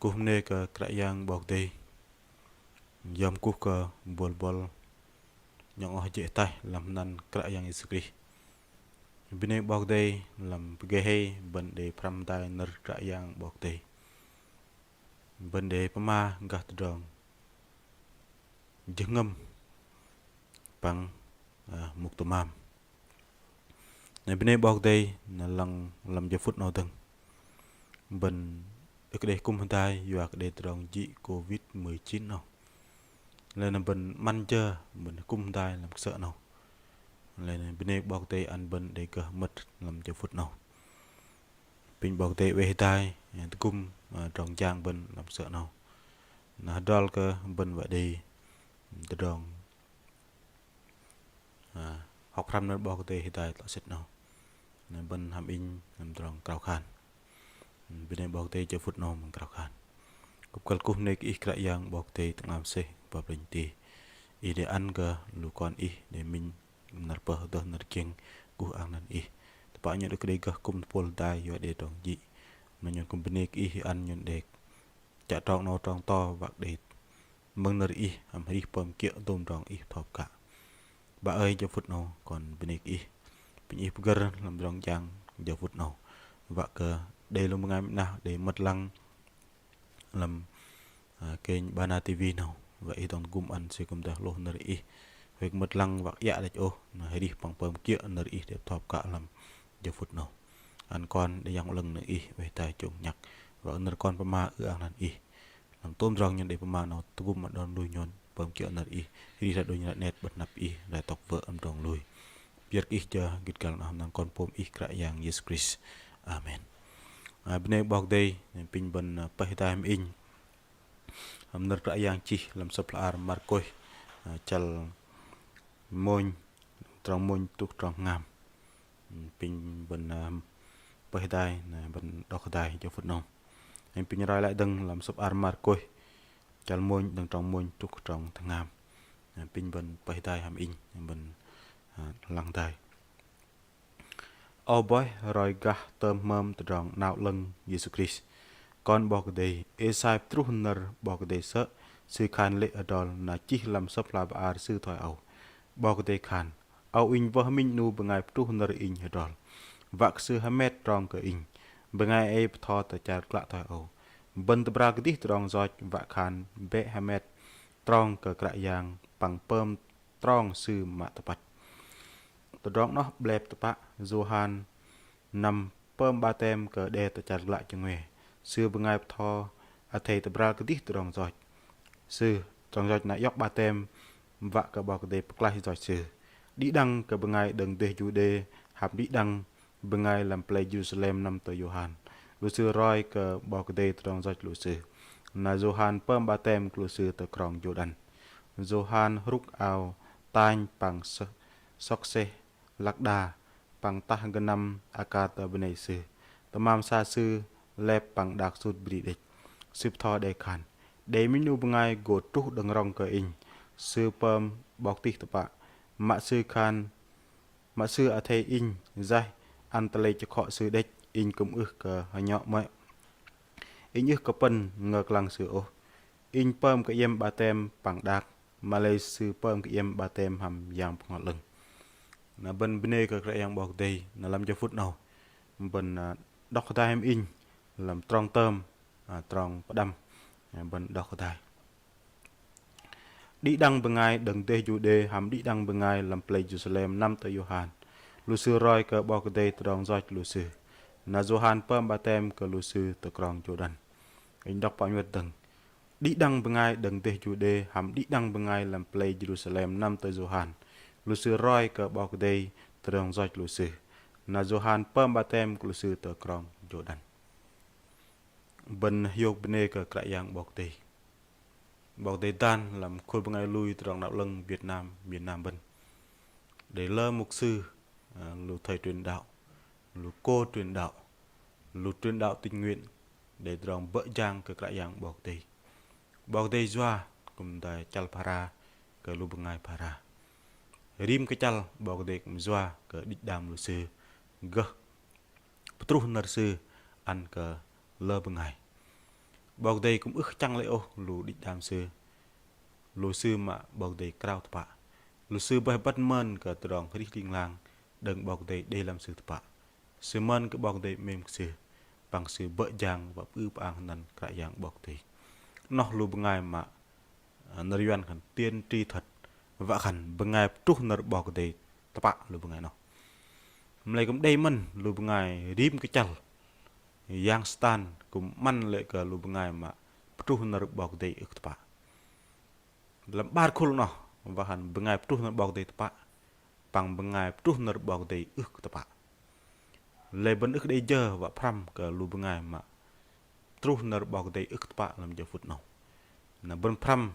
Kuh ne ke krayang bok day yam kuh ke bol nyong oh je tai lam nan krayang isukri bine bok day lam pgehe ban de pram tai ner krayang bok day ban de pama gah tedong jengem pang muktumam ne bine bok day na lang lam je phút no teng ban ekde kum tai yuak de tedong ji covid 19 no lên bên man chơi mình cung tay làm sợ nào lên bên đây bọc tay ăn bên để cờ mật làm cho phút nào bình bọc tay về tay cung tròn trang bên làm sợ nào nó đo cơ bên vậy đi từ đòn học răm nó bọc tay tay tạo xịt nào bên hàm in làm tròn cào khan bên đây bọc tay cho phút nào mình cào khan cục cal cung này ít cái yang bọc tay tặng làm xe và bình tì ide an ke lukon de min narpa do narking ku angan tepatnya de kedega kum pol dai yo de dong ji menyon company an nyon de cha tong no tong to vak de meng ner am ri pom kia dom dong thop ka ba ơi cho phút no còn bên pin pugar lam dong jang cho phút no vak ke de lo mengai na de mat lang lam kênh Bana TV nào vậy toàn gum ăn sẽ cùng ta luôn nari việc mất lăng vạc dạ đấy ô hay đi bằng pơm kia nari để thọp cả làm giờ phút nào ăn con để yang lần nữa về tài trồng nhạc và nari con pama ăn ăn làm tôm rong nhân để pama nào gum ăn đòn đuôi nhon pơm kia nari đi ra đôi nhặt net bật nạp lại tọc vợ âm tròn lùi biết cho git kal nào nang con pom kra yang Yesus Christ amen bên này bọc đây pin bên pahita in ner yang chi lam saplar markoi chal moin trong moin tuk trong ngam pin bên pahidai bên đọc đai cho phật nông anh pin rai lại đừng làm saplar markoi chal moin đằng trong moin tuk trong thang ngam pin bên pahidai ham in bên lăng đai ô boy rồi gah tơm mâm từ trong nạo lưng Jesus Christ con bọc đầy Esai truhner bọc đầy sợ sư khan lệ ở đó là chỉ làm sắp là bà sư thoại ẩu bọc đầy khan ẩu in vợ mình nu bằng ngày truhner in ở đó vạc sư hamet trong cái in bằng ngày ấy thọ tại chặt lạ thoại ẩu bần tập ra cái tí trong giọt vạc khan bé hamet trong cái yang bằng pơm trong sư mạ tập bạch từ đó nó blep tập bạ Johan nằm pơm ba tem cái đè tại chặt lại cho nghề sư bằng ngày thọ thầy tập ra cái tí trong giọt sư trong giọt nãy yóc ba tem vạ cả bọc đề bậc lai giọt sư đi đăng cả bằng ngày đừng đề chủ đề hạp đi đăng bằng ngày làm play Jerusalem năm tới Johan lũ sư roi cả bọc đề trong giọt lũ sư là Johan pơm ba tem lũ sư tới krong Jordan Johan ruk ao tan bằng sọc xe lạc đà bằng tah genam akata benai sư tamam sa sư lep bằng đặc sút bri địch sip tho đề khan để mình nu bangai go trúc đằng rong cơ in sư pơm bọc tít tập bạ mạ sư khan mạ sư ở thầy in dai ăn tale cho họ sư địch in cũng cơ hơi nhọ mẹ in ước cơ pen ngược lăng sư ô in pơm cái em ba tem bằng đặc Malay sư pơm cái em ba tem hầm giang ngọt lưng là bên bên cái yang bọc đây là làm cho phút nào bên đọc tay em in làm trong tôm trong đâm bên đọc tay đi đăng bằng ngày đừng tê chủ đề hàm đi đăng bằng ngày làm play Jerusalem năm tới Johan lũ sư roi cơ bọc đây trong giọt lũ sư là Johan pơm ba tem cơ lũ sư từ krong Jordan anh đọc bao nhiêu từng đi đăng bằng ngày đừng tê chủ đề hàm đi đăng bằng ngày làm play Jerusalem năm tới Johan lũ sư roi cơ bọc đây trong giọt lũ sư là Johan pơm ba tem lũ sư từ krong Jordan bên yok bên cái yang bọc tây tan làm khôi bằng ngày lui trong đạo lưng Việt Nam miền Nam bên để lơ mục sư lũ thầy truyền đạo lũ cô truyền đạo lũ truyền đạo tình nguyện để trong vợ giang cái yang bọc tây doa cùng tại chal para cái lũ bằng ngày para rim cái chal bọc tây cùng doa cái địch đam lũ sư gơ petruh nar sư ăn cái lơ bằng ngày bọc đây cũng ức chăng lệ ô lù định đàm sư lù sư mà bọc đây krao tập bạ lù sư bởi bắt mơn cả từ đòn khích linh lang đừng bọc đây làm sư tập bạ sư mơn cái bọc đây mềm sư bằng sự bợ giang và ư bang nần cả dạng bọc đây nó lù ngay mà nơi yuan khẩn tiên tri thật và khẩn ngay trúc nơi bọc đây tập bạ lù ngay nó lại cũng đây mân lù ngay rim cái chal yang stan cũng man lệ cả lù ngay mà trúc nơi bọc đây ức tập bạ làm ba khul nó và khẩn ngay trúc nơi bọc đây tập bạ bằng ngay trúc nơi bọc đây ức tập bạ lệ bên ức đây giờ và pram cả lù ngay mà trúc nơi bọc đây ức tập bạ làm cho phút nào là bên pram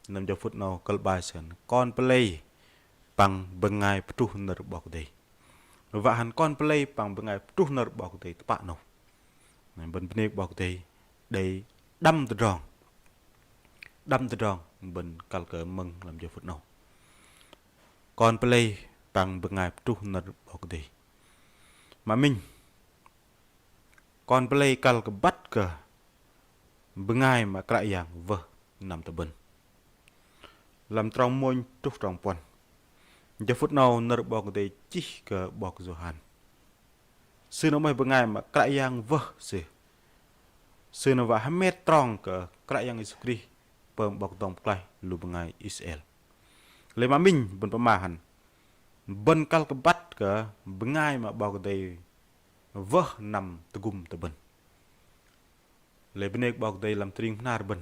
làm cho phút nào câu bài sơn con play bằng ngay trúc nơi bọc đây và hắn con play bằng ngay trúc nơi bọc đây tập bạ nào bên bên bọc đây đâm từ rong bên cal cờ mừng làm cho phút nào con play bằng ngay trúc nơi bọc đây mà mình con play cal cờ bắt cờ ngay mà cái dạng vợ nằm từ bên làm trong môn trúc trong quan giờ phút nào nơi bọc đây chỉ cờ bọc rồi hàn sư nó mới ngay mà cái dạng vợ sư nó vào mét tròn cờ cái dạng Israel bơm bọc đồng play lù ngay Israel lấy mà mình bên mà hàn bên cal cờ bắt cờ ngay mà bọc đây vợ nằm từ gum từ bên lấy bên này bọc đây làm tring nar bên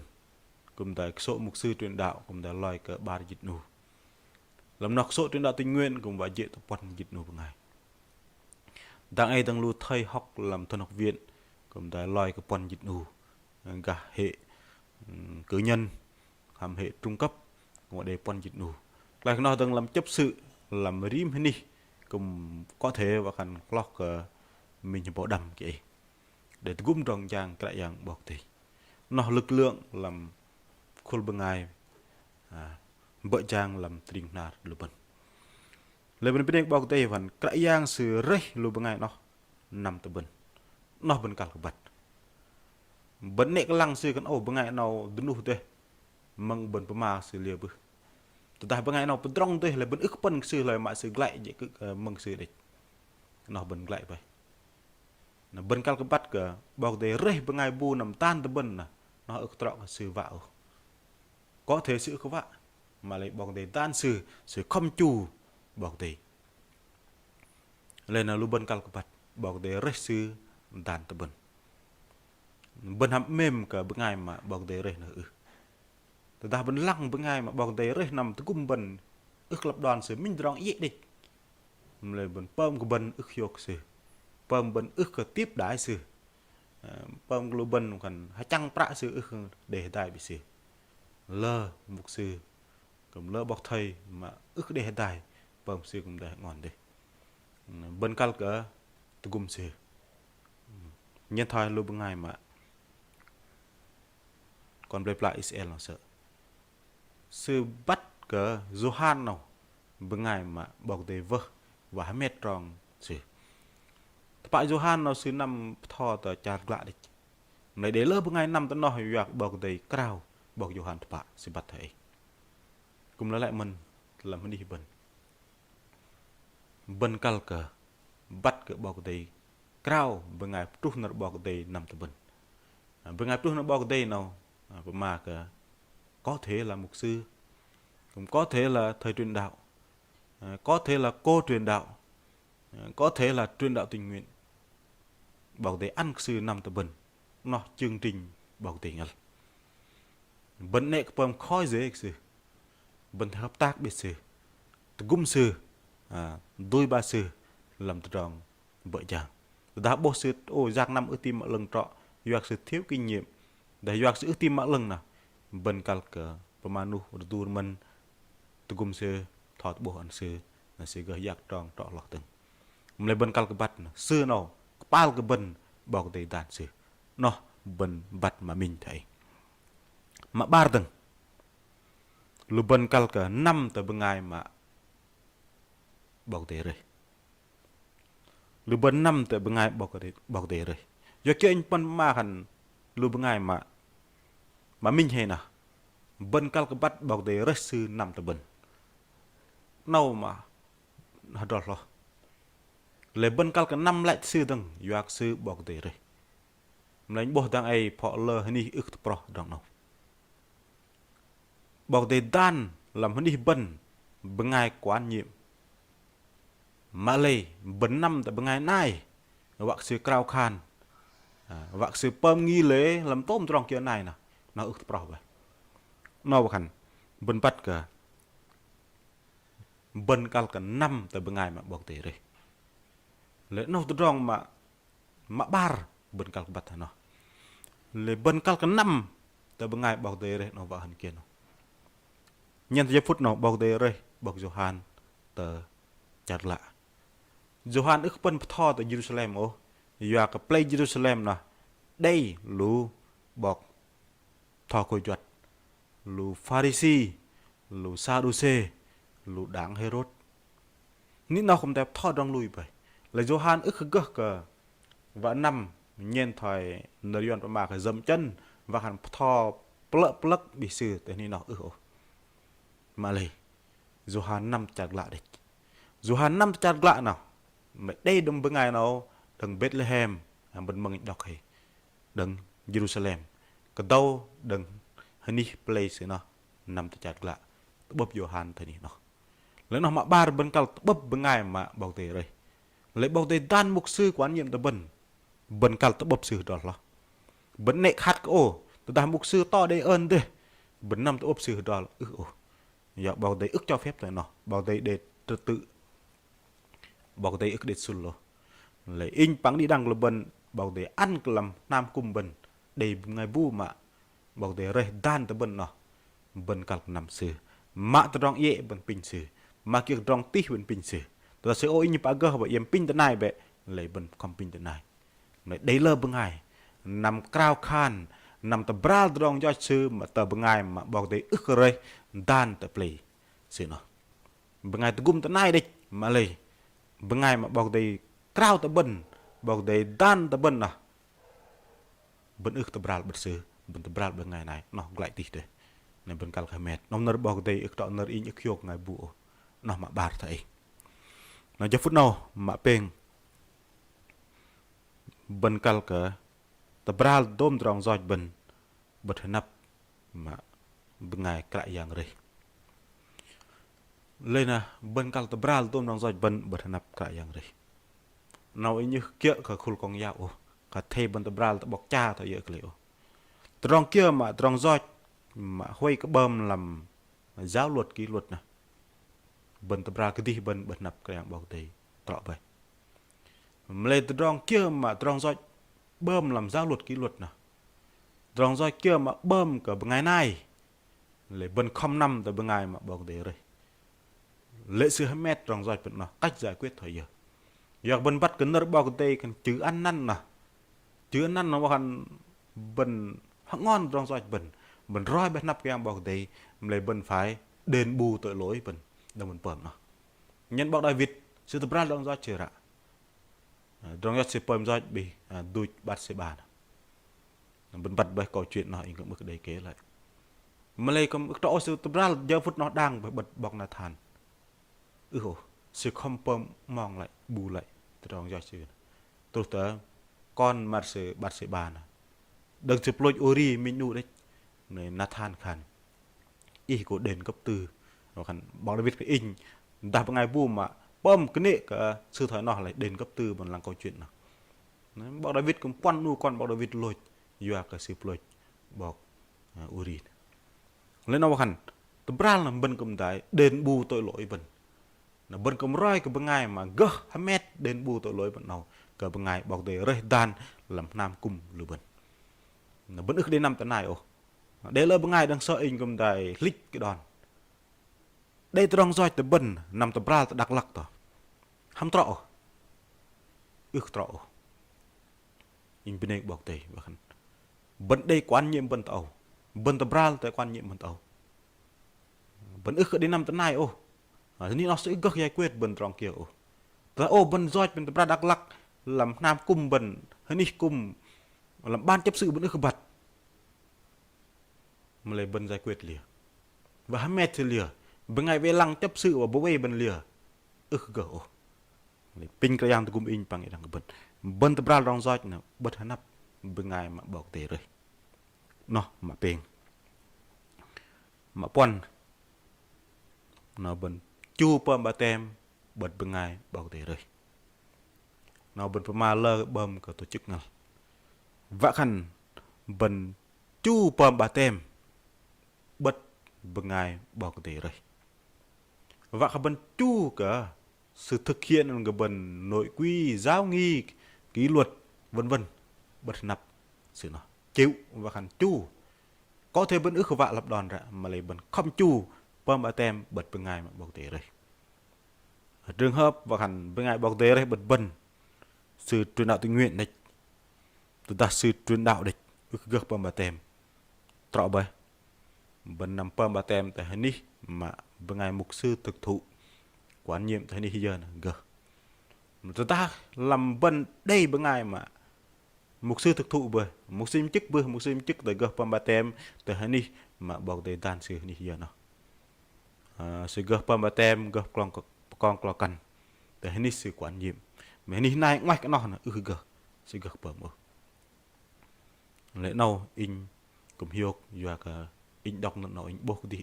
cùng tại số mục sư truyền đạo cùng tại loài cờ ba dịch nụ làm nọc số truyền đạo tình nguyện cùng vào dễ tập quan dịch nụ ngày đang ai đang lưu thầy học làm thân học viện cùng tại loài cờ quan dịch nụ cả hệ cử nhân hàm hệ trung cấp của đề quan dịch nụ lại nó đang làm chấp sự làm rim hết đi cùng có thể và khăn clock mình bỏ đầm kỹ để gum tròn trang cái dạng bọc thì nó lực lượng làm khôi bằng ai vợ trang làm tình nạt lục bần lấy bên bên bọc tây phần cái dạng sự rây lục bằng ai nó nằm từ bên nó bên cả bật bên này cái lăng sư cái ổ bằng ai nào đứng đủ thế măng bên bờ mà sự liều bự từ tại bằng ai nào bên trong thế là bên ức bên sư lời mà sự lại vậy cứ măng sư địch nó bên lại vậy bên cal cái bắt cái bọc tây rây bằng ai bu nằm tan từ bên nó ức trọ cái sư vạo có thể sự có vạ mà lại bọc tây tan sư không chu bọc tây lên là lu bên cal cái bắt bọc tây rây sư tan từ bên hàm mềm cả bên ai mà bọc tây rây nữa từ ta bên lăng bên ai mà bọc tây rây nằm từ cung bên ức lập đoàn sư mình rong dễ đi lên bên pom của bên ức yok sư pom bên ức cái tiếp đái sư pom lu bên còn hai trăng pra sư ức để đại bị sư lơ mục sư cũng lơ bọc thầy mà ức để đại pom sư cũng để ngon đi bên cal cỡ từ cung sư nhân thời lu bên ai mà còn về lại Israel là sợ sư bắt cỡ Johan nào bên ai mà bọc tây vơ và hai mét tròn sư tại Johan nó sư năm thò tờ chặt lại đấy này để lỡ bên ai năm tao nói việc bọc tây cao bọc Johan tập sư bắt thầy cùng lại mình làm mình đi bên cal cờ bắt cỡ bọc tây cao bên ai trúc nó bọc tây nằm từ bên ai trúc nó bọc tây nào mà có thể là mục sư cũng có thể là thầy truyền đạo có thể là cô truyền đạo có thể là truyền đạo tình nguyện bảo để ăn sư nằm từ nó chương trình bảo tình al vấn đề của khói dễ sư vấn hợp tác biệt sư gum sư đôi ba sư làm từ tròn vợ chồng đã bố sư ôi giang năm ưu tiên mọi lần trọ doạc sự thiếu kinh nghiệm để doạc sự ưu tiên mọi lần nào bên cal cờ pemanu tu mình tu gum sư thọt bộ hành sư là sư gỡ giặc tròn trọ lọt từng lấy bên cal cái bắt sư nào bao cái bên bảo tây đàn sư nó bên bắt mà mình thấy mà ba từng lu bên cal cái năm tới bên ai mà bảo tây rồi lu bên năm tới bên ai bảo tây rồi do kia anh bên mà hẳn lu bên ai mà mà mình hay nè bên cal cái bắt bảo đề rất sư nằm từ bên nâu mà đó lo lấy bên cal cái năm lại sư đằng yuak sư bảo đề rồi lấy bố đang ai phò lơ hani ức pro đằng nào bảo đề đan làm hani bên bên ai quan nhiệm mà lấy bên năm tại bên ai này hoặc sư krao khan hoặc sư pom nghi lễ làm tôm trong kia này nè nó ức pro vậy nó bảo hẳn bên bắt cả bên cal cả năm tại bên ai mà bảo đề rồi lấy nó trong mà bar bên cal bắt nó lấy bên cal cả năm tại bên ai bảo đề rồi nó vào hẳn kia nó nhân giây phút nó bảo đề rồi bảo Johan tờ chặt lạ Johan ức bên thọ tại Jerusalem ô giờ cái play Jerusalem nè đây lu bọc thọ coi chuột lu Pharisee lu Sadducee lu đảng Herod nín nào không đẹp thọ trong lui vậy là Johan ức gấc cả và năm nhiên thời nơi yon mà cái dầm chân và hẳn thọ plug bị xử tại nín nào mà lấy Johan năm chặt lạ đấy Johan năm chặt lạ nào mày đây đừng bên ngày nào đừng Bethlehem bên mừng đọc hay đừng Jerusalem cái đâu đừng honey place nó nằm chặt lạ bóp Johan thế này nó lấy nó mà ba bên cal bóp bên ngày mà bảo tề rồi lấy bảo tề đan mục sư quán nhiệm từ bên cal bóp sư đó là bên nệ khát ô từ đàn mục sư to đây ơn đây bên năm bóp sư đó là giờ bảo tề ức cho phép rồi nó bảo tề để trật tự bảo tề ức để xuân lo lấy in bằng đi đăng là bên bảo tề ăn làm nam cung bên để ngày bu mà bảo tề rồi đan từ bên nó bên cal nằm sư mạ từ trong ye bên pin sư mà kia trong tí bên pin sư từ sẽ ôi như bà gơ bởi em pin từ này vậy lấy bên không pin từ này lấy đấy là bên ngày nằm krao khan nằm từ bral trong cho sư mà từ bên ngày mà bảo tề ức rồi đan từ play sư nó bên ngày từ gum từ này đi mà lấy bên ngày mà bảo tề krao từ bên bảo tề đan từ bên nào bên ức từ bral bật sư bên từ bral bên ngày này nó lại tí đấy nên bên cal khamet nó nở bảo tề ức đó nở in ức yok ngày bu nó mà bar thấy nó cho phút nào mà peng bên cal cả tập bral dom trong giỏi bên bật nắp mà bên ngày cãi yang rồi lên à bên cal tập bral dom trong giỏi bên bật nắp cãi yang rồi nào như kia cả khul con yao cả thề bên tập bral tập bọc cha thôi vậy liệu trong kia mà trong giỏi mà huy cái bơm làm giáo luật kỷ luật nè bên tập ra cái gì bên bật nắp cái bảo tề tọa vậy lên từ trong kia mà trong roi bơm làm giáo luật kỷ luật nè trong roi kia mà bơm cả ngày nay lấy bên không năm từ bên ngày mà bảo tề rồi lệ sư mét trong roi bên nó cách giải quyết thời giờ bên bắt cái nợ bảo tề cần chữ ăn năn nè chữ ăn năn nó bảo hành bên hạng ngon trong roi bên roi bên nắp cái bảo tề lấy bên phải đền bù tội lỗi bên đâu mình bơm nó nhân bảo David sự tập ra trong gió chưa ra trong gió sẽ bơm gió bị đuôi bắt sẽ bàn bên bật bài câu chuyện nó cũng bực đầy kế lại mà lấy có rõ sự tập ra giờ phút nó đang phải bật bọc là than sự không bơm mong lại bù lại trong gió chưa tôi tới con mà sẽ bắt sẽ bàn đừng chụp lôi ori mình nu đấy này Nathan Khan ý của đền cấp tư bảo David cái in đạp ngày bu mà bom cái nệ cả sư thoại nó lại đền cấp tư bằng làm câu chuyện nào bảo David cũng quan nu con bảo David lôi vừa cả sư lôi bảo Uri lên nó hẳn tập ra là bên cầm đại đền bù tội lỗi bên là bên cầm roi cái bên ngày mà gơ Hamed đền bù tội lỗi bên nào cái bên ngày bảo để rơi đan làm nam cung lừa bên là bên ức đến năm tấn này ô để là bên ngày đang sợ in cầm đại lick cái đòn đây tôi đang roi từ bên nằm từ bra đặc lắc to ham trọ ước trọ in bên này bảo tề và khăn bên đây quan nhiệm bên tàu bên từ bra tại quan nhiệm bên tàu bên ước đến năm tấn này ô thế nên nó sẽ gấp giải quyết bên trong kia ô và ô bên roi bên từ bra đặc lắc làm nam cung bên hơi ní cung làm ban chấp sự bên ước bật Malay bên giải quyết lìa và mẹ thì lìa bên ngày về lăng chấp sự và bố bê bên lìa gỡ pin cái yang tu in pang idang ben tebral rong zoj na bet hanap bên ngày mà bọc tề rồi nó mà ping mà pon nó bên chu pom ba tem bật bên ngày bọc tề rồi nó bên pama lơ bơm cả tổ chức ngал vạ khăn bên chu pom ba tem bật bên ngày bọc tề rồi vạ khăn bên chu cả sự thực hiện của bên nội quy giáo nghi kỷ luật vân vân bật nạp sự nó chịu và khăn chu có thể bên ước vạ lập đòn ra mà lấy bên không chu pom ba tem bật bên ngày mà bọc tề rồi trường hợp và khăn bên ngày bọc tề rồi bật bần sự truyền đạo tình nguyện địch chúng ta sự truyền đạo địch ước gấp pom ba tem trọ bơi bên nằm pom ba tem tại hình ní mà bên ngày mục sư thực thụ quán nhiệm thế này giờ là gờ chúng ta làm bên đây bên ngày mà mục sư thực thụ bơi mục sư chức bơi mục sư chức tới gờ pom ba tem tới thế này mà bọc tới tan sự này giờ nó sự gờ pom ba tem gờ con cần tới thế này sự quán nhiệm mà này này ngoài cái nó là gờ sự gờ pom lẽ nào in cũng hiểu và cả in đọc nó in bốc đi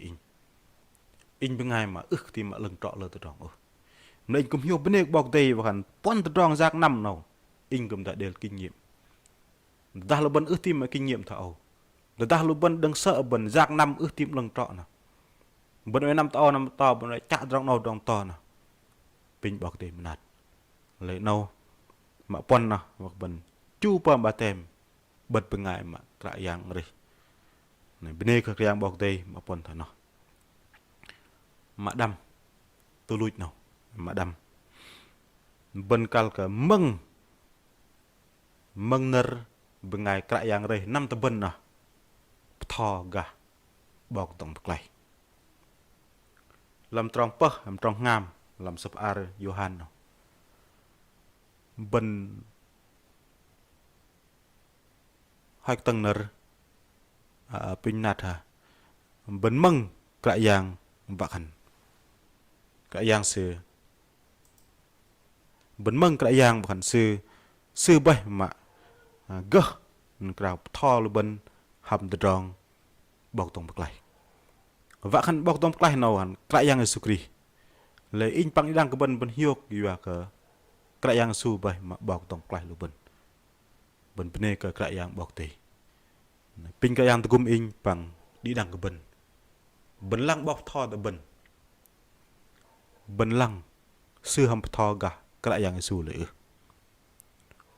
in bên ngày mà thì mà lần trọ lơ từ tròn nên cũng hiểu bên này bọc tề và hẳn pon từ tròn giác năm nào in cũng đã đều kinh nghiệm ta là bên thì mà kinh nghiệm thảo ta là bên đừng sợ bên giác năm thì lần trọ nào bên này năm to bên này chặt trong nào trong to nào pin bọc tề mình nạt lấy nào mà pon nào hoặc bên chu pon ba tem bật bên ngày mà lại yang rồi này bên này các yang bọc tề mà pon thằng nào mà đâm tôi lùi nào mà đâm bên kal ke meng ner bên ngày cái yang rồi năm tập bên nào thò gà bọc tổng lại làm tròn pơ làm tròn ngam làm sập ar Johan nào bên hai tầng ner pin nát ha bên meng cái yang vạ khăn cái yang sư bên mừng cái yang vạ khăn sư bay mà gơ cái thò lu bên hầm từ tròn bọc tông bạc lại vạ khăn bọc tông bạc lại nào hẳn cái yang sư kri lấy in pang đang cái bên hiok vừa cái yang sư bay mà bọc tông bạc lại lu bên này cái yang bọc tì pin cái yang tu gum in pang đi đằng cái bên lăng bọc thò từ bên lăng sư hầm thò gà cái yang su lử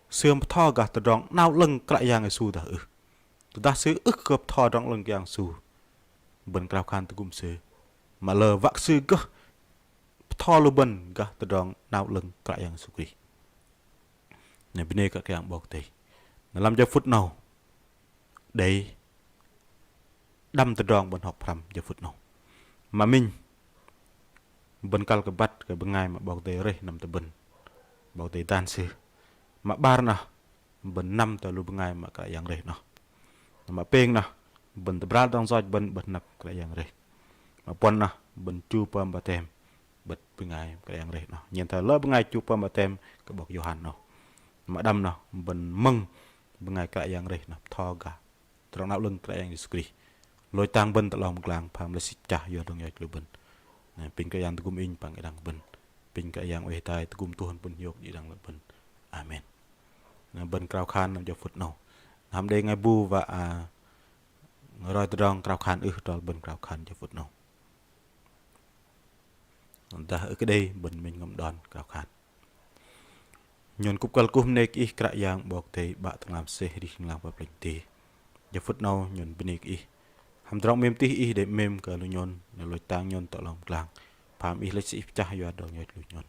sư hầm thò gà từ rong nao lưng cái yang su ta tụi ta sư ức gập thò rong lưng yang su bên cào khan từ gum sư mà lờ vạc sư cơ thò lu bên gà từ rong nao lưng cái yang su kì này bên đây cái yang bọc tì làm cho phút nào để đâm từ rong bên học làm cho phút nào mà mình bên kal ke bat ke bengai mà bọc tề reh nằm từ bên bọc tề tan sư mà bar na bên năm từ lu bengai mà cái yang reh nó mà peng na bên từ bral dong zoj bên nap cái yang reh mà pon na bên chu pam ba tem bật bengai cái yang reh nó nhìn thấy lỡ bengai chu pam ba tem cái bọc Johan nó mà đâm na bên mừng bengai cái yang reh nó tho gà trong não lưng cái yang Yesus lôi tang bên từ lòng làng phàm là xích chả vô trong nhà lu bên pin cái yang tugum in pang edang ben pin cái yang we tai tugum Tuhan pun yok di dang ben amen na ben krau khan nam jo phut no nam de ngai bu và rồi từ dong krau khan rồi ben krau khan jo phut no ta ở cái đây ben mình ngom đòn krau khan nyon kup kal kum nek ih kra yang bok te ba tangam se di lang pa plenti jo phut no nyon benik ih ham drong mem ti ih de mem ka lu nyon na loi tang nyon to long klang pham ih lech ip chah yo dong yot lu nyon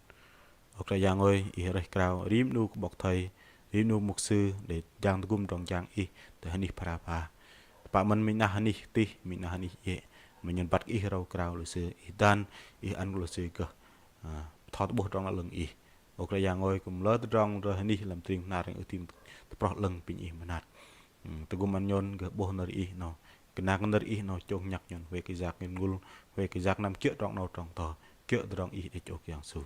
ok yang ơi ih reh krau rim nu bok thầy rim nu mục sư để jang gum dong jang ih te hani para pa man min na hani ti min na hani ye mình nhân bắt ih rau krau lu sư ih dan ih an lu sư ka thot bo dong lưng ih ok yang ơi kum lơ dong rồi hani làm ting na reng tim pro lưng pin ih manat tu gum an nyon ge bo ner ih no kena kan dari no chong nyak nyon we ki jak ngul we ki jak nam kyo trong no trong to kyo trong de chok yang su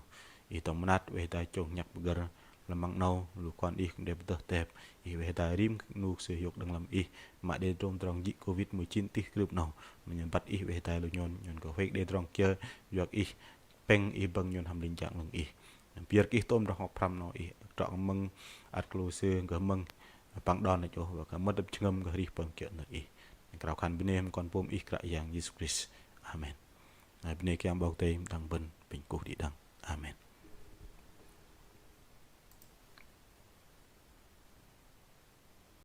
tong manat we ta chong nyak begar lamang no lu kwan de beteh tep we ta rim nu se yok dang lam ma de trong ji covid 19 ti grup no men bat we ta lu nyon ko we de trong kyo yok peng bang nyon ham lin jak lang biar ki tom ro hok pram no trong meng at klu se ga meng pang don cho và cả mất chngam ga ri pang kyo no Krau kan binem kon pom ikra yang Yesus Kristus. Amen. Bine kiam bau te dang ben pingkuh di dang. Amen.